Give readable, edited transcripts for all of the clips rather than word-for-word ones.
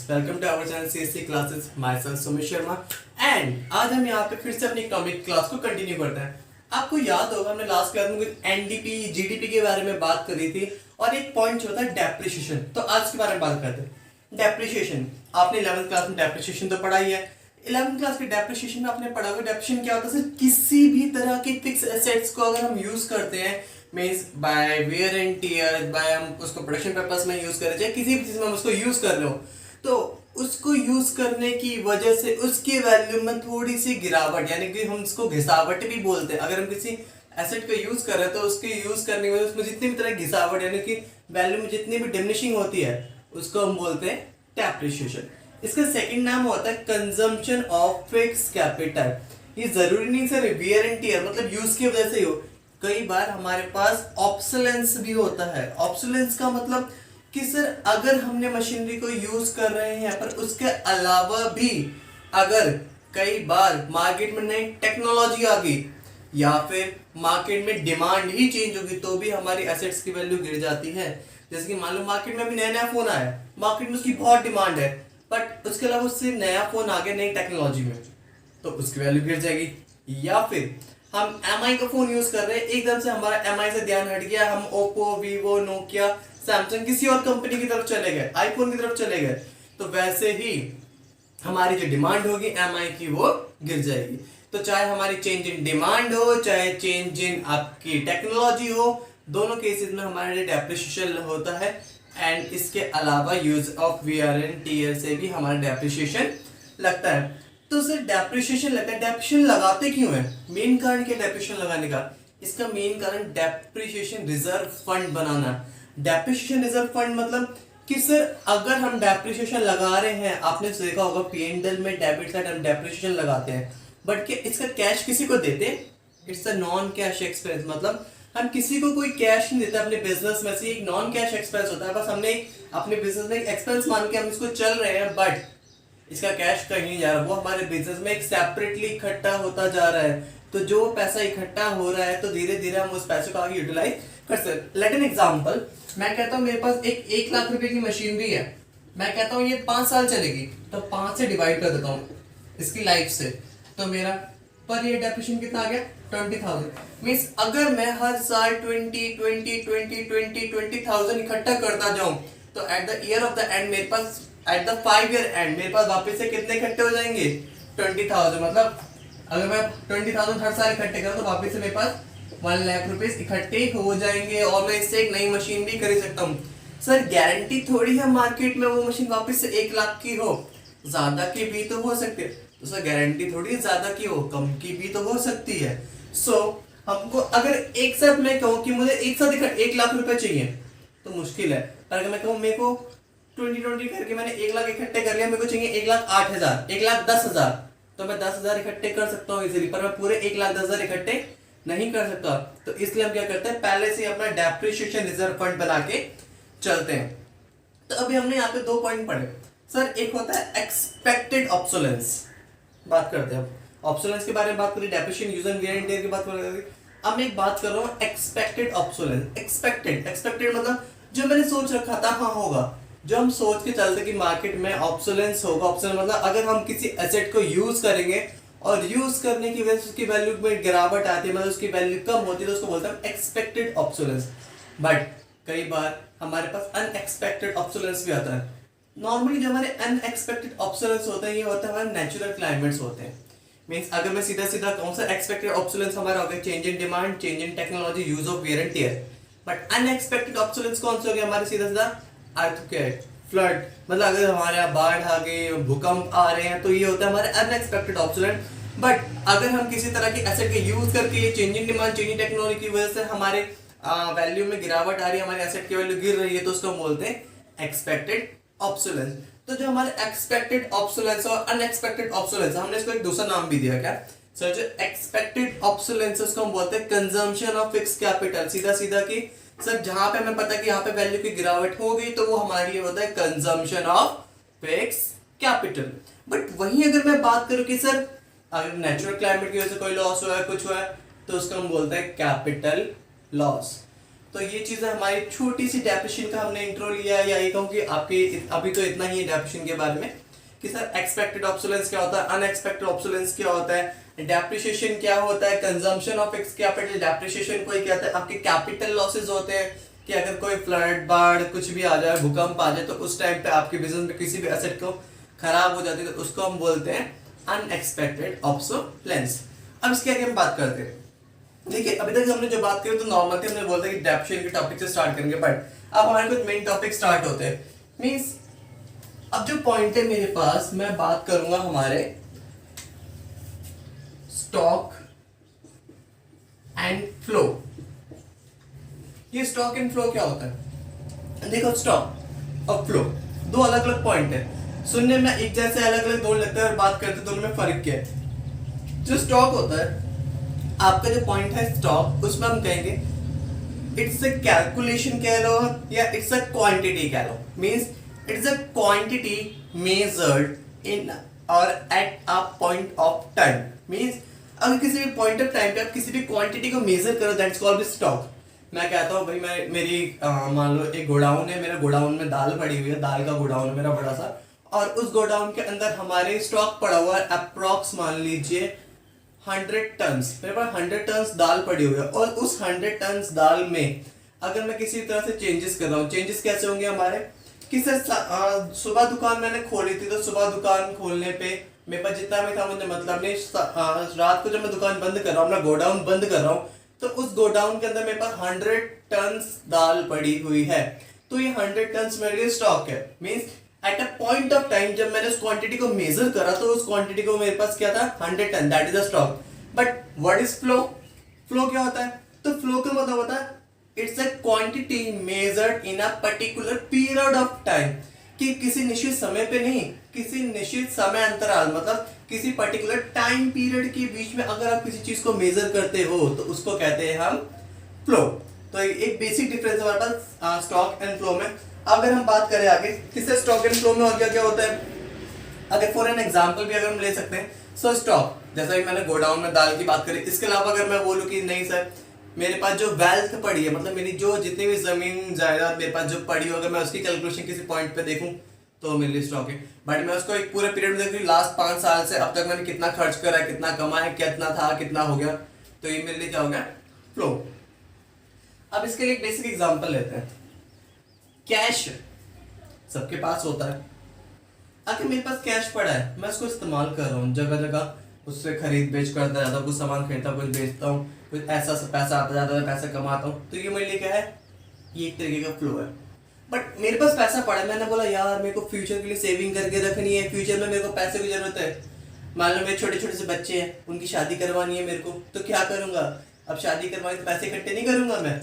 Welcome to our channel CSC classes. Myself Sumit Sharma and आज हम यहाँ पे फिर से अपनी इकोनॉमिक क्लास को कंटिन्यू करते हैं। आपको याद होगा हमने लास्ट क्लास में कुछ एनडीपी जीडीपी के बारे में बात करी थी और एक पॉइंट जो था डेप्रिसिएशन। तो आज के बारे में बात करते हैं डेप्रिसिएशन। आपने 11th क्लास में डेप्रिसिएशन तो पढ़ा ही है। 11th क्लास के डेप्रिसिएशन में आपने पढ़ा हुआ डेप्रिसिएशन क्या होता है? किसी भी तरह के फिक्स एसेट्स को अगर हम यूज करते हैं means by wear and tear, by हम उसको प्रोडक्शन पर्पस में यूज कर रहे हैं, किसी भी चीज में हम उसको यूज कर रहे हो तो उसको यूज करने की वजह से उसकी वैल्यू में थोड़ी सी गिरावट, यानी कि हम उसको घिसावट भी बोलते हैं। अगर हम किसी एसेट को यूज कर रहे हैं तो उसके यूज करने की वजह से उसमें जितनी भी तरह की घिसावट यानी कि वैल्यू में जितनी भी डिमिनिशिंग होती है उसको हम बोलते हैं डेप्रिसिएशन। इसका सेकंड नाम होता है कंजम्पशन ऑफ फिक्स कैपिटल। ये जरूरी नहीं सर वियर एंड टियर मतलब यूज की वजह से हो, कई बार हमारे पास ऑब्सोलेंस भी होता है। ऑब्सोलेंस का मतलब कि सर अगर हमने मशीनरी को यूज कर रहे हैं पर उसके अलावा भी अगर कई बार मार्केट में नई टेक्नोलॉजी आ गई या फिर मार्केट में डिमांड ही चेंज होगी तो भी हमारी एसेट्स की वैल्यू गिर जाती है। जैसे कि मान लो मार्केट में अभी नया नया फोन आया, मार्केट में उसकी बहुत डिमांड है बट उसके अलावा उससे नया फोन आ गया नई टेक्नोलॉजी में तो उसकी वैल्यू गिर जाएगी। या फिर हम एमआई का फोन यूज कर रहे हैं, एकदम से हमारा एमआई से ध्यान हट गया, हम ओप्पो, वीवो, नोकिया, सैमसंग किसी और कंपनी की तरफ चले गए, आईफोन की तरफ चले गए, तो वैसे ही हमारी जो डिमांड होगी एमआई की वो गिर जाएगी। तो चाहे हमारी चेंज इन डिमांड हो चाहे चेंज इन आपकी टेक्नोलॉजी हो, दोनों केसेस में हमारा डेप्रिसिएशन होता है। एंड इसके अलावा use of wear and tear से भी हमारा डेप्रिसिएशन लगता है। तो सर डेप्रिसिएशन लगता है, डेप्रिसिएशन लगाते क्यों है? मेन कारण क्या डेप्रिसिएशन लगाने का? इसका मेन कारण डेप्रिसिएशन रिजर्व फंड बनाना। डेप्रिसिएशन रिजर्व फंड मतलब कि सर अगर हम डेप्रिसिएशन लगा रहे हैं, आपने देखा होगा पीएनएल में डेबिट साइड हम डेप्रिसिएशन लगाते हैं बट क्या इसका कैश किसी को देते? It's a non cash expense, मतलब हम किसी को कोई कैश नहीं देते अपने बिजनेस में से, एक नॉन कैश एक्सपेंस होता है। बस हमने अपने बिजनेस में एक एक्सपेंस मान के हम इसको चल रहे हैं बट इसका कैश कहीं नहीं जा रहा, वो हमारे बिजनेस में एक सेपरेटली इकट्ठा होता जा रहा है। तो जो पैसा इकट्ठा हो रहा है तो धीरे धीरे हम उस पैसे को आगे यूटिलाइज कर सकते। लेट एन एग्जांपल, मैं कहता हूँ मेरे पास एक 1 लाख रुपए की मशीनरी है, मैं कहता हूँ ये 5 साल चलेगी तो 5 से डिवाइड कर देता हूँ इसकी लाइफ से, तो मेरा पर ईयर डेप्रिसिएशन कितना आ गया? 20,000। मीन्स अगर मैं हर साल 20,000 इकट्ठा करता जाऊं तो at the year of the end मेरे पास एट द 5 ईयर एंड मेरे पास वापस से कितने इकट्ठे हो जाएंगे? 20,000। मतलब अगर मैं 20,000 हर साल इकट्ठे करूं तो वापस से मेरे पास 1 लाख रुपए इकट्ठे हो जाएंगे और मैं इससे एक नई मशीन भी खरीद सकता हूँ। सर गारंटी थोड़ी है मार्केट में वो मशीन वापस से 1 लाख की हो, ज्यादा की भी तो हो सकती है। तो सर गारंटी थोड़ी ज्यादा की हो, कम की भी तो हो सकती है। सो हमको अगर एक साथ मैं कहूँ कि मुझे एक साथ 1 लाख रुपए चाहिए तो मुश्किल है, पर अगर मैं कहूँ मेरे को 2020 करके मैंने 1 लाख इकट्ठे कर लिया, मेरे को चाहिए 1,08,000, 1,10,000, तो मैं 10,000 इकट्ठे कर सकता हूँ इजीली, पर मैं पूरे 1,10,000 इकट्ठे नहीं कर सकता। तो इसलिए हम क्या करते हैं, पहले से अपना डेप्रिसिएशन रिजर्व फंड बना के चलते हैं। तो अभी हमने यहाँ पे 2 पॉइंट पढ़े सर। एक होता है एक्सपेक्टेड ऑब्सोलेंस, बात करते हैं ऑब्सोलेंस के बारे में, बात करें depreciation use and wear and tier की बात करें। अब मैं एक बात कर रहा हूँ एक्सपेक्टेड ऑब्सोलेंस। एक्सपेक्टेड मतलब जो मैंने सोच रखा था हाँ होगा, जो हम सोच के चलते कि मार्केट में ऑब्सोलेंस होगा। ऑब्सोलेंस मतलब अगर हम किसी एसेट को यूज करेंगे और यूज करने की वजह से उसकी वैल्यू में गिरावट आती है, मतलब उसकी वैल्यू कम होती है, तो उसको बोलते हैं एक्सपेक्टेड ऑब्सोलेंस। बट कई बार हमारे पास अनएक्सपेक्टेड ऑब्सोलेंस भी आता है। नॉर्मली जो हमारे अनएक्सपेक्टेड ऑब्सोलेंस होते हैं ये होता है हमारे नेचुरल क्लाइमेट्स होते हैं। मींस अगर मैं सीधा सीधा कहूं सर एक्सपेक्टेड ऑब्सोलेंस हमारा हो गया change in demand, change in technology, use of wear and tear. But unexpected obsolescence कौन सा हो गया हमारे? सीधा सीधा अर्थक्वेक, फ्लड, मतलब अगर हमारे यहाँ बाढ़ आ गई, भूकंप आ रहे हैं तो ये होता है हमारे अनएक्सपेक्टेड ऑब्सोलेंस। बट अगर हम किसी तरह के एसेट के यूज करके ये change in demand, change in technology की वजह से हमारे वैल्यू में गिरावट आ रही है, हमारे एसेट की वैल्यू गिर रही है, तो उसको हम बोलते हैं एक्सपेक्टेड ऑब्सोलेंस। तो जो हमारे एक्सपेक्टेड ऑब्सोलेंस और अनएक्सपेक्टेड ऑब्सोलेंस, हमने इसको एक दूसरा नाम भी दिया क्या सर? जो एक्सपेक्टेड ऑब्सोलेंस उसको हम बोलते हैं कंजम्पशन ऑफ फिक्स कैपिटल। सीधा सीधा कि सर जहां पे हमें पता है कि यहाँ पे वैल्यू की गिरावट हो गई तो वो हमारे लिए होता है consumption of fix capital. But वहीं अगर मैं बात करूं कि सर अगर नेचुरल क्लाइमेट की वजह से कोई लॉस हुआ है, कुछ हुआ है, तो उसको हम बोलते हैं कैपिटल लॉस। तो ये चीजें हमारी छोटी सी डेफिनेशन का हमने इंट्रो लिया, या ये कहूँ कि आपके अभी तो इतना ही है डेफिनेशन के बारे में कि सर एक्सपेक्टेड ऑब्सोलेंस क्या होता है, अनएक्सपेक्टेड ऑब्सोलेंस क्या होता है, डेप्रिसिएशन क्या होता है, consumption of fixed capital, depreciation को क्या होता है, आपके कैपिटल लॉसेस होते हैं कि अगर कोई फ्लड बाढ़ कुछ भी आ जाए, भूकंप आ जाए, तो उस टाइम पे आपके बिजनेस में किसी भी एसेट को खराब हो जाती है तो उसको हम बोलते हैं अनएक्सपेक्टेड ऑब्सोलेंस। अब इसके आगे हम बात करते हैं। देखिए अभी तक हमने जो बात करी तो नॉर्मल थी, हमने बोलते कि डेप्रिसिएशन के टॉपिक से स्टार्ट करेंगे, बट अब हमारे कुछ मेन टॉपिक स्टार्ट होते हैं। मींस अब जो पॉइंट है मेरे पास, मैं बात करूंगा हमारे स्टॉक एंड फ्लो। ये स्टॉक एंड फ्लो क्या होता है? देखो स्टॉक और फ्लो दो अलग अलग पॉइंट है, सुनने में एक जैसे अलग अलग दोनों लगते हैं और बात करते दोनों में फर्क क्या है। जो स्टॉक होता है, आपका जो पॉइंट है स्टॉक, उसमें हम कहेंगे इट्स अ कैलकुलेशन कह लो या इट्स अ क्वांटिटी कह लो। Means it's a quantity measured in और at a point of time. Means अगर किसी भी पॉइंट ऑफ टाइम पे आप किसी भी क्वांटिटी को मेजर करो, दैट्स कॉल्ड स्टॉक। मैं कहता हूँ भाई मैं मेरी मान लो एक गोडाउन है, मेरे गोडाउन में दाल पड़ी हुई है, दाल का गोडाउन है मेरा बड़ा सा, और उस गोडाउन के अंदर हमारे स्टॉक पड़ा हुआ है अप्रॉक्स मान लीजिए 100 टन्स। मेरे पास 100 टन्स दाल पड़ी हुई है, और उस 100 टन्स दाल में अगर मैं किसी तरह से चेंजेस कर रहा हूँ, चेंजेस कैसे होंगे हमारे कि सर सुबह दुकान मैंने खोली थी, तो सुबह दुकान खोलने पे मेरे पास जितना भी था मुझे मतलब नहीं, रात को जब मैं दुकान बंद कर रहा हूँ, अपना गोडाउन बंद कर रहा हूँ, तो उस गोडाउन के अंदर मेरे पास 100 टन्स दाल पड़ी हुई है, तो ये 100 टन्स मेरे लिए स्टॉक है। Means eight a point of time जब मैंने उस क्वांटिटी को मेजर करा तो उस क्वांटिटी को मेरे पास क्या था 100 ton, that is a stock. But what is flow? Flow क्या होता है? तो फ्लो का मतलब होता है it's a quantity measured in a particular period of time, कि किसी निश्चित समय पे नहीं, किसी निश्चित समय अंतराल, मतलब किसी पर्टिकुलर टाइम पीरियड के बीच में अगर आप किसी चीज को मेजर करते हो तो उसको कहते हैं हम फ्लो। तो एक बेसिक डिफरेंस हमारे पास स्टॉक एंड फ्लो में। अगर हम बात करें आगे किससे स्टॉक एंड फ्लो में और क्या क्या होता है, अगर फॉर एन एग्जांपल भी अगर हम ले सकते हैं, सो स्टॉक जैसा कि मैंने गोडाउन में दाल की बात करी, इसके अलावा अगर मैं बोलूं कि नहीं सर मेरे पास जो वेल्थ पड़ी है, मतलब मेरी जो जितनी भी जमीन जायदाद मेरे पास जो पड़ी हो, अगर मैं उसकी कैलकुलेशन किसी पॉइंट पे देखूं तो मेरे लिए स्टॉक है। बट मैं उसको एक पूरे पीरियड में देखूं, लास्ट 5 साल से अब तक मैंने कितना खर्च करा है, कितना कमा है, कितना था, कितना हो गया, तो ये मेरे लिए क्या हो गया? फ्लो। अब इसके लिए एक बेसिक एग्जांपल लेते हैं। कैश सबके पास होता है, अगर मेरे पास कैश पड़ा है, मैं उसको इस्तेमाल कर रहा हूँ जगह जगह, उससे खरीद बेच करता रहता हूँ, कुछ सामान खरीदता हूँ, कुछ बेचता हूँ, कुछ ऐसा पैसा आता जाता है, पैसा कमाता हूँ, तो ये मेरे लिए क्या है? ये एक तरीके का फ्लो है। बट मेरे पास पैसा पड़ा है, मैंने बोला यार मेरे को फ्यूचर के लिए सेविंग करके रखनी है, फ्यूचर में मेरे को पैसे की जरूरत है। मान लो मेरे छोटे छोटे से बच्चे हैं, उनकी शादी करवानी है मेरे को, तो क्या करूंगा? अब शादी करवानी तो पैसे इकट्ठे नहीं करूंगा मैं,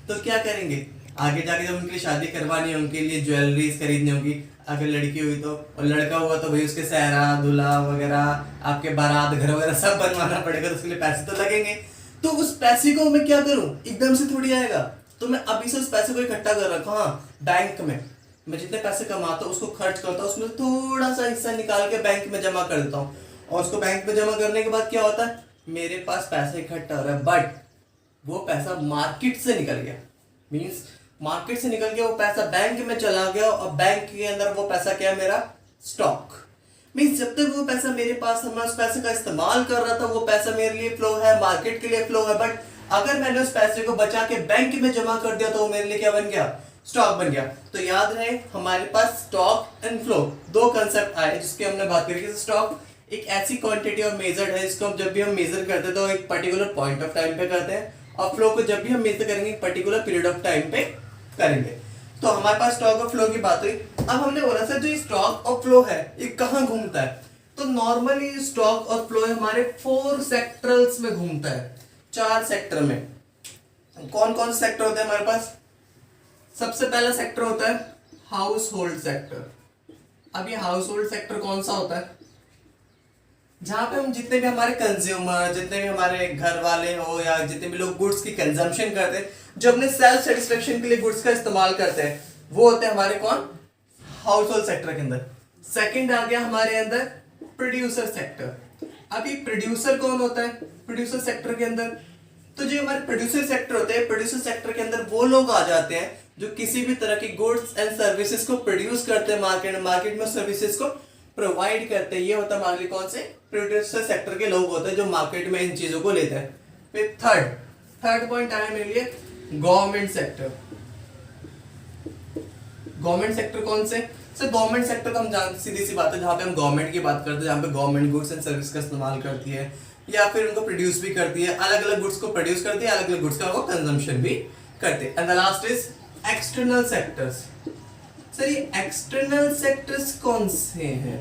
तो क्या करेंगे आगे जाके जब उनके लिए शादी करवानी है, उनके लिए ज्वेलरीज खरीदनी होगी, अगर लड़की हुई तो, और लड़का हुआ तो भाई उसके सहरा दूल्हा वगैरह, आपके बारात घर वगैरह सब बनवाना पड़ेगा, तो उसके लिए पैसे तो लगेंगे। तो उस पैसे को मैं क्या करूं? एकदम से थोड़ी आएगा, तो मैं अभी से उस पैसे को इकट्ठा कर रखा हूं, बैंक में मैं जितने पैसे कमाता हूँ उसको खर्च करता हूँ, उसमें थोड़ा सा हिस्सा निकाल के बैंक में जमा कर देता हूँ, और उसको बैंक में जमा करने के बाद क्या होता है? मेरे पास पैसा इकट्ठा हो रहा है, बट वो पैसा मार्केट से निकल गया। मींस मार्केट से निकल गया, वो पैसा बैंक में चला गया, और बैंक के अंदर वो पैसा क्या है? मेरा स्टॉक। मींस जब तक वो पैसा मेरे पास है, मैं उस पैसे का इस्तेमाल कर रहा था, वो पैसा मेरे लिए फ्लो है, मार्केट के लिए फ्लो है। बट अगर मैंने उस पैसे को बचा के बैंक में जमा कर दिया तो वो मेरे लिए क्या बन गया? स्टॉक बन गया। तो याद रहे हमारे पास स्टॉक एंड फ्लो दो कंसेप्ट आए जिसकी हमने बात करी। स्टॉक एक ऐसी क्वांटिटी और मेजर्ड है जिसको जब भी हम मेजर करते हैं तो एक पर्टिकुलर पॉइंट ऑफ टाइम पे करते हैं, और फ्लो को जब भी हम मेजर करेंगे एक पर्टिकुलर पीरियड ऑफ टाइम पे करेंगे। तो हमारे पास स्टॉक और फ्लो की बात हुई। अब हमने बोला सर जो स्टॉक और फ्लो है ये कहाँ घूमता है? तो नॉर्मली स्टॉक और फ्लो हमारे 4 सेक्टर्स में घूमता है, 4 सेक्टर में। कौन कौन से सेक्टर होते हैं हमारे पास? सबसे पहला सेक्टर होता है हाउस होल्ड सेक्टर। अब ये हाउस होल्ड सेक्टर कौन सा होता है? जहां पे हम जितने भी हमारे कंज्यूमर, जितने भी हमारे घर वाले हो, या जितने भी लोग गुड्स की कंजम्पशन करते हैं, जो अपने सेल्फ सेटिस्फेक्शन के लिए गुड्स का इस्तेमाल करते हैं, वो होते हैं हमारे कौन? हाउस होल्ड सेक्टर के अंदर। सेकंड आ गया हमारे अंदर प्रोड्यूसर सेक्टर। अब ये प्रोड्यूसर कौन होता है प्रोड्यूसर सेक्टर के अंदर? तो जो हमारे प्रोड्यूसर सेक्टर होते हैं, प्रोड्यूसर सेक्टर के अंदर वो लोग आ जाते हैं जो किसी भी तरह की गुड्स एंड सर्विसेज को प्रोड्यूस करते हैं मार्केट में सर्विसेज को प्रोवाइड करते हैं। ये होता है हमारे लिए कौन से प्रोड्यूसर सेक्टर के लोग होते हैं जो मार्केट में इन चीजों को लेते हैं। फिर थर्ड पॉइंट आया मेरे लिए गवर्नमेंट सेक्टर। गवर्नमेंट सेक्टर कौन से सर? गवर्नमेंट सेक्टर का हम जानते, सीधी सी बात है, जहाँ पे हम गवर्नमेंट की बात करते हैं, जहाँ पे गवर्नमेंट गुड्स एंड सर्विस का इस्तेमाल करती है या फिर उनको प्रोड्यूस भी करती है, अलग अलग गुड्स को प्रोड्यूस करती है, अलग अलग गुड्स का वो कंजम्पशन भी करते हैं। And the last is external sectors. Sir ये एक्सटर्नल सेक्टर्स कौन से हैं?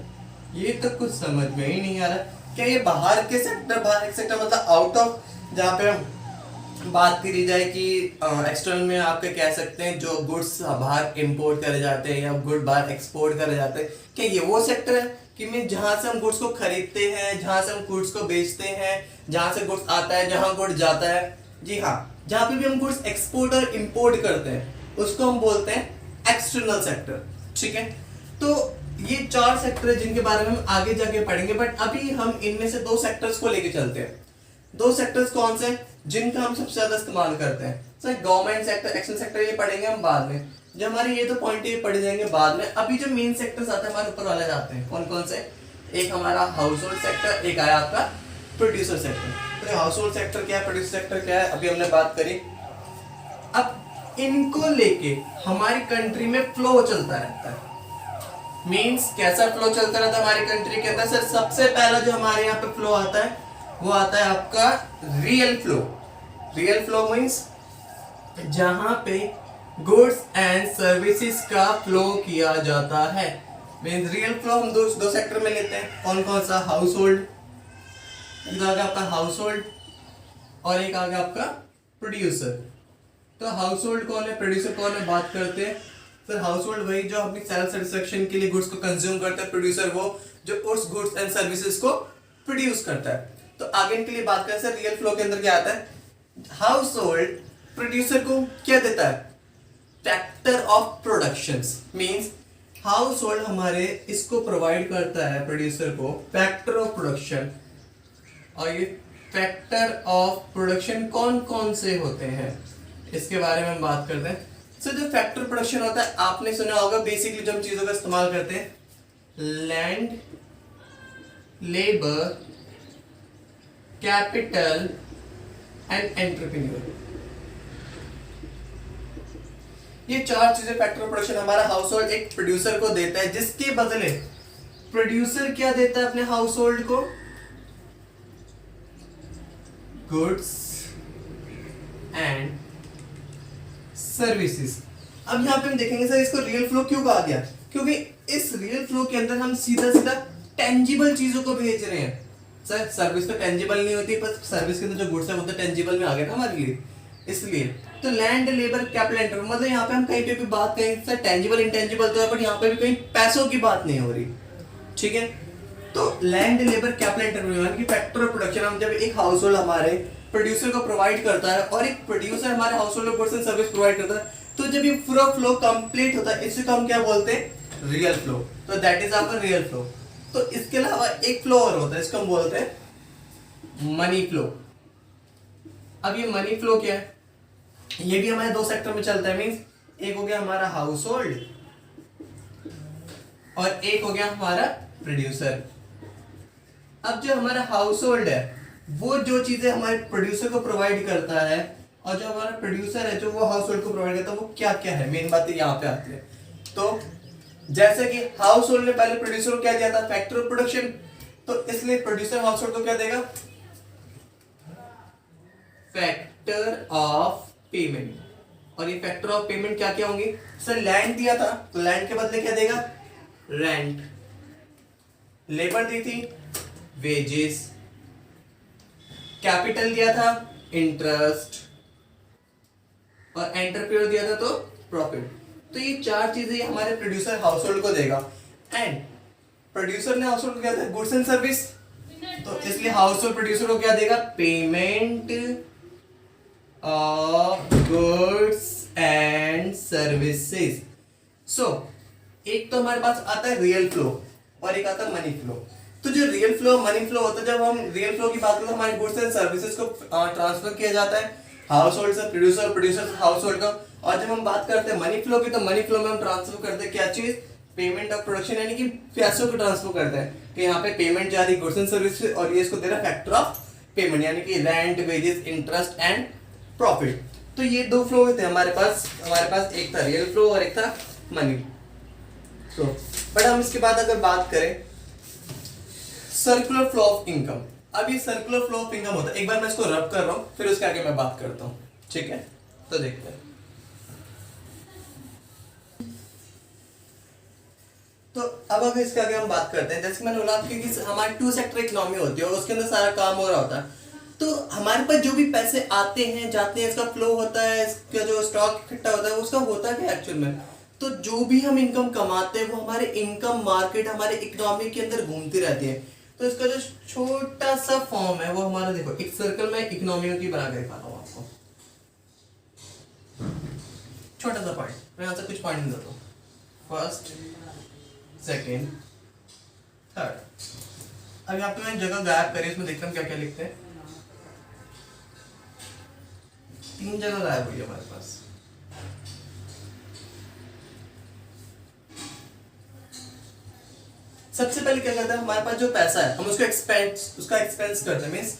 ये तो कुछ समझ में ही नहीं आ रहा। क्या ये बाहर के सेक्टर, बाहर के सेक्टर मतलब आउट ऑफ, जहाँ पे हम बात करी जाए कि एक्सटर्नल में आपके कह सकते हैं जो गुड्स बाहर इंपोर्ट करे जाते हैं या गुड बाहर एक्सपोर्ट करे जाते हैं, क्या ये वो सेक्टर है कि मैं जहां से हम गुड्स को खरीदते हैं, जहां से हम गुड्स को बेचते हैं, जहां से गुड्स आता है, जहां गुड्स जाता है? जी हाँ, जहां पे भी हम गुड्स एक्सपोर्ट और इंपोर्ट करते हैं उसको हम बोलते हैं एक्सटर्नल सेक्टर। ठीक है, तो ये 4 सेक्टर है जिनके बारे में हम आगे जाके पढ़ेंगे, बट अभी हम इनमें से 2 सेक्टर्स को लेके चलते हैं। 2 सेक्टर्स कौन से जिनका हम सबसे ज्यादा इस्तेमाल करते हैं? Sir government sector, external sector ये पढ़ेंगे हम बाद में, जो हमारे ये तो पॉइंट ये पढ़ जाएंगे बाद में। अभी जो मेन सेक्टर्स आते हैं हमारे ऊपर वाले जाते हैं, कौन कौन से? एक हमारा हाउस होल्ड सेक्टर, एक आया आपका प्रोड्यूसर सेक्टर। तो हाउस होल्ड सेक्टर क्या है, प्रोड्यूसर सेक्टर क्या है, अभी हमने बात करी। अब इनको लेके हमारी कंट्री में फ्लो चलता रहता है। मीन्स कैसा फ्लो चलता रहता है हमारी कंट्री के अंदर? सर सबसे पहला जो हमारे यहाँ पे फ्लो आता है वो आता है आपका real flow. Real flow means जहां पे गुड्स एंड सर्विसेज का फ्लो किया जाता है। मीन्स रियल फ्लो हम दो सेक्टर में लेते हैं। कौन कौन सा? हाउस होल्ड, एक आ गया आपका हाउस होल्ड और एक आ गया आपका प्रोड्यूसर। तो हाउस होल्ड कौन है, प्रोड्यूसर कौन है, बात करते हैं। सर हाउस होल्ड वही जो अपनी सेल्फ सेटिस्फेक्शन के लिए गुड्स को कंज्यूम करता है, प्रोड्यूसर वो जो उस गुड्स एंड सर्विसेज को प्रोड्यूस करता है। तो आगे इनके लिए बात करें, सर रियल फ्लो के अंदर क्या आता है? हाउस होल्ड प्रोड्यूसर को क्या देता है? Factor of productions. Means house hold हमारे इसको प्रोवाइड करता है प्रोड्यूसर को फैक्टर ऑफ प्रोडक्शन। और ये फैक्टर ऑफ प्रोडक्शन कौन कौन से होते हैं इसके बारे में हम बात करते हैं। सो जो फैक्टर प्रोडक्शन होता है आपने सुना होगा, बेसिकली जो हम चीजों का इस्तेमाल करते हैं, land, labour, capital and entrepreneur. ये 4 चीजें फैक्टर ऑफ प्रोडक्शन हमारा हाउस होल्ड एक प्रोड्यूसर को देता है, जिसके बदले प्रोड्यूसर क्या देता है अपने हाउस होल्ड को? Goods and services. अब यहां पे हम देखेंगे सर इसको रियल फ्लो क्यों कहा गया? क्योंकि इस रियल फ्लो के अंदर हम सीधा सीधा टेंजिबल चीजों को भेज रहे हैं। सर सर्विस तो टेंजिबल नहीं होती, पर सर्विस के अंदर जो गुड्स है वो तो टेंजिबल में आ गया ना हमारे लिए, इसलिए। तो लैंड, लेबर, कैपिटल, एंटर, मतलब यहाँ पे हम कहीं पे भी बात करें सर टेंजिबल इंटेंजिबल तो है, बट यहाँ पे भी कहीं पैसों की बात नहीं हो रही। ठीक है, तो लैंड, लेबर, कैपिटल, एंटर की फैक्टर ऑफ प्रोडक्शन हम जब एक हाउस होल्ड हमारे प्रोड्यूसर को प्रोवाइड करता है और एक प्रोड्यूसर हमारे house hold goods and service provide करता है, तो जब ये पूरा फ्लो कंप्लीट होता है इसी को हम क्या बोलते हैं? Real flow. तो दैट इज आपका रियल फ्लो। तो इसके अलावा एक फ्लो और होता है, इसको हम बोलते हैं मनी फ्लो। अब ये मनी फ्लो क्या है? ये भी हमारे 2 सेक्टर में चलता है। मींस एक हो गया हमारा हाउस होल्ड और एक हो गया हमारा प्रोड्यूसर। अब जो हमारा हाउस होल्ड है वो जो चीजें हमारे प्रोड्यूसर को प्रोवाइड करता है, और जो हमारा प्रोड्यूसर है जो वो हाउस होल्ड को प्रोवाइड करता है, वो क्या क्या है? मेन बात यहाँ पे आती है। तो जैसे कि हाउस होल्ड ने पहले प्रोड्यूसर को क्या दिया था? Factor of production. तो इसलिए प्रोड्यूसर हाउस होल्ड को क्या देगा? Factor of payment. और ये फैक्टर ऑफ पेमेंट क्या क्या होंगे? सर लैंड दिया था तो लैंड के बदले क्या देगा? रेंट। लेबर दी थी, वेजेस। कैपिटल दिया था, इंटरेस्ट। और एंटरप्रेन्योर दिया था तो प्रॉफिट। तो ये 4 चीजें हमारे प्रोड्यूसर हाउस होल्ड को देगा। एंड प्रोड्यूसर ने हाउस होल्ड को क्या था? Goods and service. तो इसलिए हाउस होल्ड प्रोड्यूसर को क्या देगा? Payment of goods and services. So एक तो हमारे पास आता है रियल फ्लो और एक आता है मनी फ्लो। तो जो रियल फ्लो मनी फ्लो होता है, जब हम रियल फ्लो की बात करते हैं हमारे गुड्स एंड सर्विसेज को ट्रांसफर किया जाता है हाउस होल्ड से प्रोड्यूसर, प्रोड्यूसर से हाउस होल्ड का। और जब हम बात करते हैं मनी फ्लो की, तो मनी फ्लो में हम ट्रांसफर करते हैं क्या चीज, पेमेंट ऑफ प्रोडक्शन, यानी कि पैसों को ट्रांसफर करते हैं कि यहाँ पे पेमेंट जा रही गुड्स एंड सर्विसेज और ये इसको दे रहा है फैक्टर ऑफ पेमेंट, यानी कि rent, wages, interest and profit. तो ये दो फ्लो थे हमारे पास एक था रियल फ्लो और एक था मनी फ्लो। बट हम इसके बाद अगर बात करें सर्कुलर फ्लो ऑफ इनकम, अब ये सर्कुलर फ्लो ऑफ इनकम होता है, एक बार मैं इसको रब कर रहा हूं फिर उसके आगे मैं बात करता हूं, ठीक है। तो देखते हैं, तो अब अगर इसके आगे हम बात करते हैं, जैसे मैंने बोला आपकी कि हमारी टू सेक्टर इकोनॉमी होती है और उसके अंदर सारा काम हो रहा होता है। तो हमारे पास जो भी पैसे आते हैं जाते हैं, इसका फ्लो होता है, इसका जो स्टॉक इकट्ठा होता है उसका होता है एक्चुअल में। तो जो भी हम इनकम कमाते हैं वो हमारे इनकम मार्केट, हमारे इकोनॉमी के अंदर घूमती रहती है। तो इसका जो छोटा सा फॉर्म है वो हमारा, देखो एक सर्कल में इकोनॉमी की बना के दिखाता हूँ आपको, छोटा सा पॉइंट, मैं यहाँ से कुछ पॉइंट देता हूँ, फर्स्ट, सेकेंड, थर्ड। अब यहाँ पे मैंने जगह गायब करी, इसमें देखते हैं क्या क्या लिखते हैं। 3 जगह गायब हुई है हमारे पास। सबसे पहले क्या करते हैं, हमारे पास जो पैसा है हम उसका एक्सपेंस करते हैं, मींस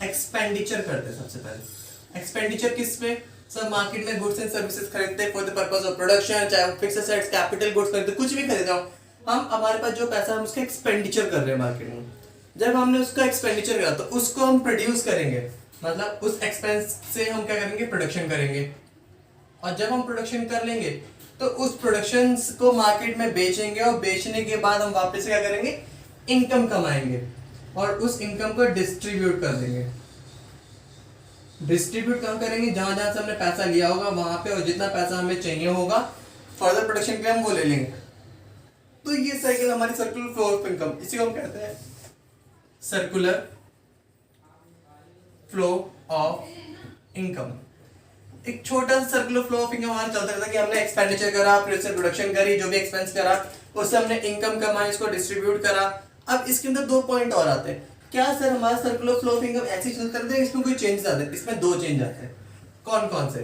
एक्सपेंडिचर करते हैं। सबसे पहले एक्सपेंडिचर किस पे, सब मार्केट में गुड्स एंड सर्विसेज खरीदते हैं for the purpose of production, चाहे फिक्स्ड एसेट्स, कैपिटल गुड्स खरीदते, कुछ भी खरीद रहा हूं हम, हमारे पास जो पैसा है हम उसका एक्सपेंडिचर कर रहे हैं मार्केट में। जब हमने उसका एक्सपेंडिचर करा तो उसको हम प्रोड्यूस करेंगे, मतलब उस एक्सपेंस से हम क्या करेंगे, प्रोडक्शन करेंगे। और जब हम प्रोडक्शन कर लेंगे तो उस प्रोडक्शन को मार्केट में बेचेंगे और बेचने के बाद हम वापस क्या करेंगे, इनकम कमाएंगे और उस इनकम को डिस्ट्रीब्यूट कर देंगे। डिस्ट्रीब्यूट कहाँ करेंगे, जहां जहां से हमने पैसा लिया होगा वहां पे, और जितना पैसा हमें चाहिए होगा फर्दर प्रोडक्शन के लिए हम वो ले लेंगे। तो ये साइकिल हमारी सर्कुलर फ्लो ऑफ इनकम, इसी को हम कहते हैं सर्कुलर फ्लो ऑफ इनकम। एक छोटा सा सर्कुलर फ्लो ऑफ इनकम हमारा चलता रहता है कि हमने एक्सपेंडिचर करा, फिर उससे प्रोडक्शन करी, जो भी एक्सपेंस करा उससे हमने इनकम कमाई, इसको डिस्ट्रीब्यूट करा। अब इसके अंदर 2 पॉइंट और आते हैं। क्या सर हमारा सर्कुलर फ्लो ऑफ इनकम ऐसे ही चलता रहता है, इसमें कोई चेंजेस आते हैं? इसमें 2 चेंज आते हैं। कौन कौन से?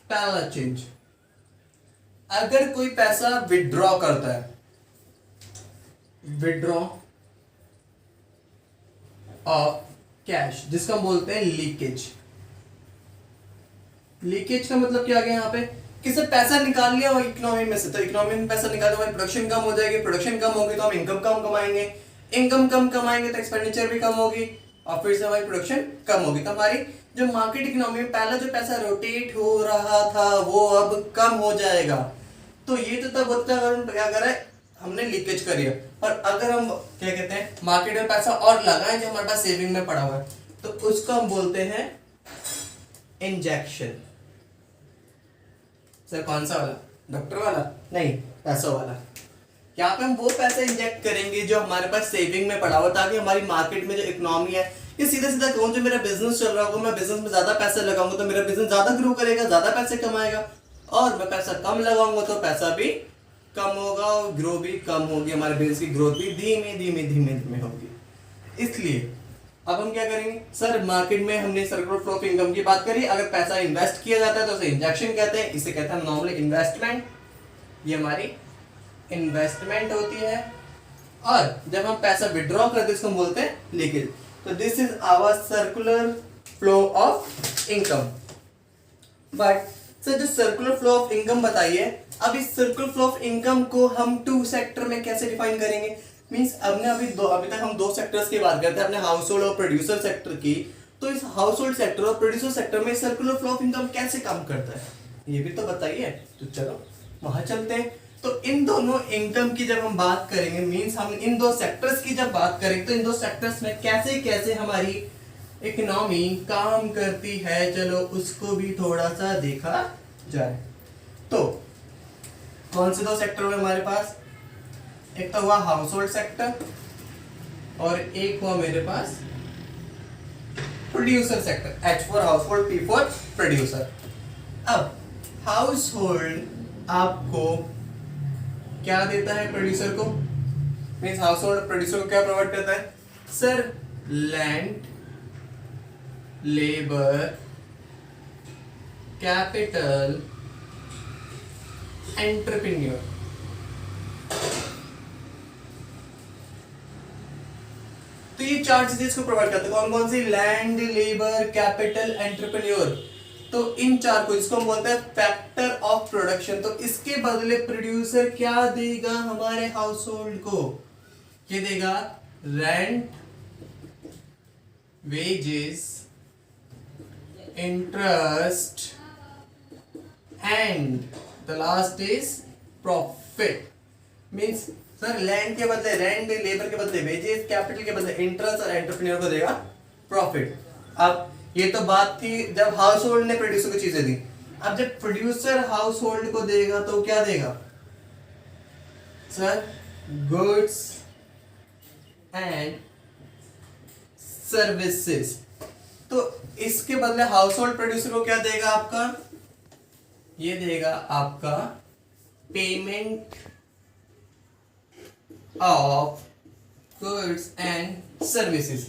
पहला चेंज, अगर कोई पैसा विड्रॉ करता है, विड्रॉ ऑफ कैश, जिसको हम बोलते हैं लीकेज। लीकेज का मतलब क्या आ गया यहाँ पे, कि सर पैसा निकाल लिया और इकोनॉमी में से, तो इकोनॉमी में पैसा निकाल हमारी प्रोडक्शन कम हो जाएगी, प्रोडक्शन कम होगी तो हम इनकम कम कमाएंगे, इनकम कम कमाएंगे तो एक्सपेंडिचर भी कम होगी और फिर से हमारी प्रोडक्शन कम होगी। तो हमारी जो मार्केट इकोनॉमी में पहला जो पैसा रोटेट हो रहा था वो अब कम हो जाएगा। तो ये तो तब होता है अगर हम क्या करें, हमने लीकेज करी है। और अगर हम क्या कहते हैं, मार्केट में पैसा और लगाएं जो हमारे पास सेविंग में पड़ा हुआ है, तो उसको हम बोलते हैं इंजेक्शन। सर कौन सा वाला, डॉक्टर वाला? नहीं, पैसा वाला। यहाँ पे हम वो पैसा इंजेक्ट करेंगे जो हमारे पास सेविंग में पड़ा हुआ, ताकि हमारी मार्केट में जो इकोनॉमी है, ये सीधा सीधा कहूँ जो मेरा बिजनेस चल रहा होगा, मैं बिजनेस में ज्यादा पैसा लगाऊंगा तो मेरा बिजनेस ज्यादा ग्रो करेगा, ज्यादा पैसे कमाएगा, और मैं पैसा कम लगाऊंगा तो पैसा भी कम होगा और ग्रो भी कम होगी, हमारे बिजनेस की ग्रोथ भी धीमे धीमे धीमे धीमे होगी। इसलिए अब हम क्या करेंगे, सर मार्केट में हमने सर्कुलर फ्लो ऑफ इनकम की बात करी, अगर पैसा इन्वेस्ट किया जाता है तो उसे इंजेक्शन कहते हैं, इसे कहते हैं नॉर्मली इन्वेस्टमेंट। ये हमारी इन्वेस्टमेंट होती है। और जब हम पैसा विड्रॉ करते हैं इसको हम बोलते हैं लीकेज। तो this is our circular flow of income. But sir जो सर्कुलर फ्लो ऑफ इनकम बताइए, अब इस सर्कुलर फ्लो ऑफ इनकम को हम 2 सेक्टर में कैसे डिफाइन करेंगे? मींस हमने अभी तक हम 2 सेक्टर्स की बात करते हैं, अपने हाउस होल्ड और प्रोड्यूसर सेक्टर की। तो इस हाउस होल्ड सेक्टर और प्रोड्यूसर सेक्टर में सर्कुलर फ्लो ऑफ इनकम कैसे काम करता है ये भी तो बताइए। तो चलो वहां चलते हैं। तो इन दोनों इनकम की जब हम बात करेंगे, मींस हम इन 2 सेक्टर्स की जब बात करेंगे, तो इन 2 सेक्टर्स में कैसे कैसे हमारी इकोनॉमी काम करती है, चलो उसको भी थोड़ा सा देखा जाए। तो कौन से 2 सेक्टर हुए हमारे पास? एक तो हुआ हाउस होल्ड सेक्टर और एक हुआ मेरे पास producer sector. H for household, P for producer. अब हाउस होल्ड आपको क्या देता है? प्रोड्यूसर को, मींस हाउस होल्ड प्रोड्यूसर को क्या प्रोवाइड करता है? Sir land, labour, capital, entrepreneur. तो ये चार चीजें इसको प्रोवाइड करते हैं। कौन कौन सी? Land, labour, capital, entrepreneur. तो इन चार को, इसको हम बोलते हैं फैक्टर ऑफ प्रोडक्शन। तो इसके बदले प्रोड्यूसर क्या देगा हमारे हाउस होल्ड को? ये देगा rent, wages, interest and the last is profit. Means sir land के बदले रेंट, लेबर के बदले वेजेस, कैपिटल के बदले इंटरेस्ट और एंटरप्रेन्योर को देगा प्रॉफिट। अब ये तो बात थी जब हाउस होल्ड ने प्रोड्यूसर को चीजें दी। अब जब प्रोड्यूसर हाउस होल्ड को देगा तो क्या देगा? Sir goods and services. तो इसके बदले हाउस होल्ड प्रोड्यूसर को क्या देगा आपका? ये देगा आपका payment of goods and services.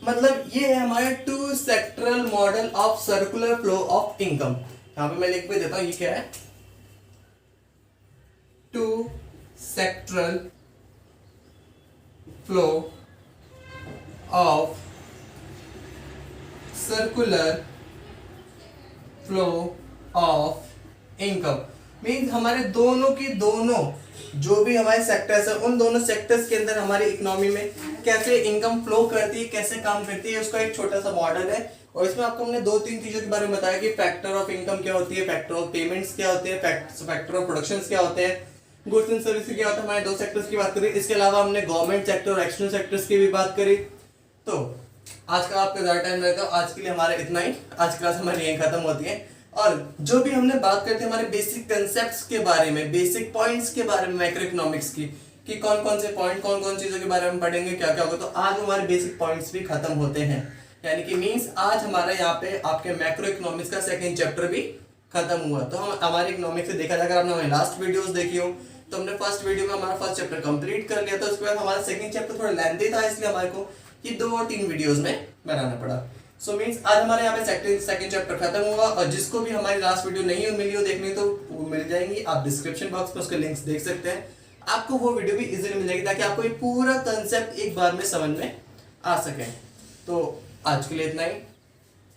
मतलब ये है हमारे two sectoral model of circular flow of income. यहां पे मैं लिख के देता हूं, ये क्या है? Two sectoral flow of circular flow of income. Means हमारे दोनों की दोनों जो भी हमारे सेक्टर्स है, उन दोनों सेक्टर्स के अंदर हमारी इकोनॉमी में कैसे इनकम फ्लो करती है, कैसे काम करती है, उसका एक छोटा सा मॉडल है। और इसमें आपको हमने दो तीन चीजों के बारे में बताया कि फैक्टर ऑफ इनकम क्या होती है, फैक्टर ऑफ पेमेंट्स क्या होते हैं, फैक्टर ऑफ प्रोडक्शन क्या होते हैं, गुड्स एंड सर्विस क्या होता है। हमारे दो सेक्टर्स की बात करी। इसके अलावा हमने गवर्नमेंट सेक्टर और एक्सटर्नल सेक्टर्स की भी बात करी। तो आज का आपका ज्यादा टाइम रहेगा, आज के लिए हमारा इतना ही। आज क्लास हमारी यहीं खत्म होती है। और जो भी हमने बात करते हैं हमारे बेसिक कंसेप्ट्स के बारे में, बेसिक पॉइंट्स के बारे में मैक्रो इकोनॉमिक्स की, कि कौन कौन से पॉइंट, कौन कौन चीजों के बारे में पढ़ेंगे, क्या क्या होगा। तो आज हमारे बेसिक पॉइंट्स भी खत्म होते हैं। यानी कि मींस आज हमारा यहाँ पे आपके मैक्रो इकोनॉमिक्स का सेकंड चैप्टर भी खत्म हुआ। तो हम हमारे इकोनॉमिक्स से देखा जाए, अगर आपने हमारी लास्ट वीडियोस देखी हो तो हमने फर्स्ट वीडियो में हमारा फर्स्ट चैप्टर कंप्लीट कर लिया था। उसके बाद हमारा सेकंड चैप्टर थोड़ा लेंथी था, इसलिए हमारे को ये 2 और 3 वीडियोस में बनाना पड़ा। सो मींस आज हमारे यहाँ पे सेकंड चैप्टर खत्म हुआ। और जिसको भी हमारी लास्ट वीडियो नहीं मिली हो देखनी तो वो मिल जाएंगी, आप डिस्क्रिप्शन बॉक्स में उसके लिंक्स देख सकते हैं। आपको वो वीडियो भी इजीली मिल जाएगी ताकि आपको ये पूरा कंसेप्ट एक बार में समझ में आ सके। तो आज के लिए इतना ही।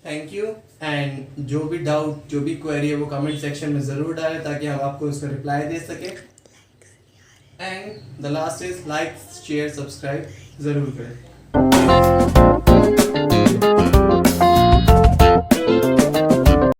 Thank you. एंड जो भी डाउट, जो भी क्वेरी है वो कमेंट सेक्शन में जरूर डालें ताकि हम आपको उसका रिप्लाई दे सके। And the last is like, share, subscribe जरूर करें।